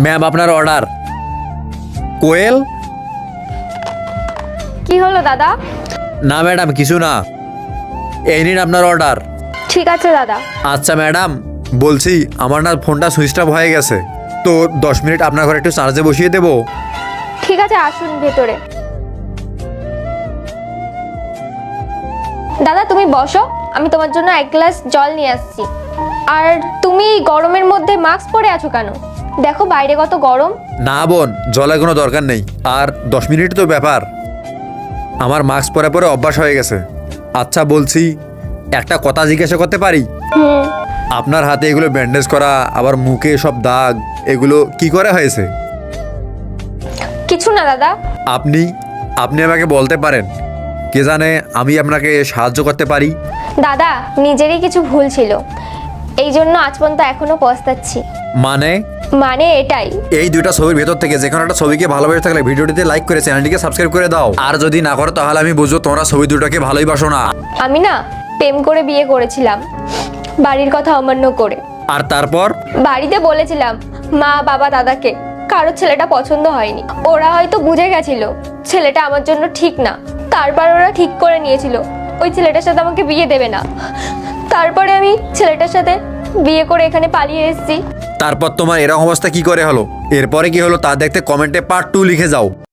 Ma'am আপনার order. কোয়েল? কি হলো দাদা? না ম্যাডাম কিছু না, এই নিন আপনার অর্ডার। ঠিক আছে দাদা। আচ্ছা ম্যাডাম, বলছি আমার না ফোনটা সুইচ অফ হয়ে গেছে, তো 10 মিনিট আপনার ঘরে একটু চার্জে বসিয়ে দেবো। ঠিক আছে, আসুন ভেতরে। দাদা তুমি বসো, আমি তোমার জন্য এক গ্লাস জল নিয়ে আসছি। আর তুমি গরমের মধ্যে মাস্ক পরে আছো কেন? দেখো বাইরে কত গরম। না বোন, জলের কোনো দরকার নেই, আর 10 মিনিট তো ব্যাপার, আমার মাস্ক পরে পরে অভ্যাস হয়ে গেছে। আচ্ছা বলছি, একটা কথা জিজ্ঞাসা করতে পারি? হুম। আপনার হাতে এগুলো ব্যান্ডেজ করা, আবার মুখে সব দাগ, এগুলো কি করে হয়েছে? কিছু না দাদা। আপনি আপনি আমাকে বলতে পারেন, কে জানে আমি আপনাকে সাহায্য করতে পারি। দাদা নিজেরই কিছু ভুল ছিল, এই জন্য আজ পর্যন্ত এখনো পস্তাচ্ছি। মানে এটাই। এই দুইটা ছবির ভেতর থেকে যে কোনো একটা ছবিকে ভালোবেসে থাকলে ভিডিওটিতে লাইক করে চ্যানেলটিকে সাবস্ক্রাইব করে দাও, আর যদি না করো তাহলে আমি বুঝবো তোমরা ছবি দুটোকে ভালোই বাসো না। আমি না প্রেম করে বিয়ে করেছিলাম, বাড়ির কথা অমান্য করে। আর তারপর? বাড়িতে বলেছিলাম মা বাবা দাদাকে, কারো ছেলেটা পছন্দ হয়নি। ওরা হয়তো বুঝে গেছিল ছেলেটা আমার জন্য ঠিক না, তারপর ওরা ঠিক করে নিয়েছিল ওই ছেলেটার সাথে আমাকে বিয়ে দেবে না। তারপরে আমি ছেলেটার সাথে বিয়ে করে এখানে পালিয়ে এসেছি। তারপর তোমার এরকম অবস্থা কি করে হলো? এরপরে কি হলো তা দেখতে কমেন্টে পার্ট 2 লিখে যাও।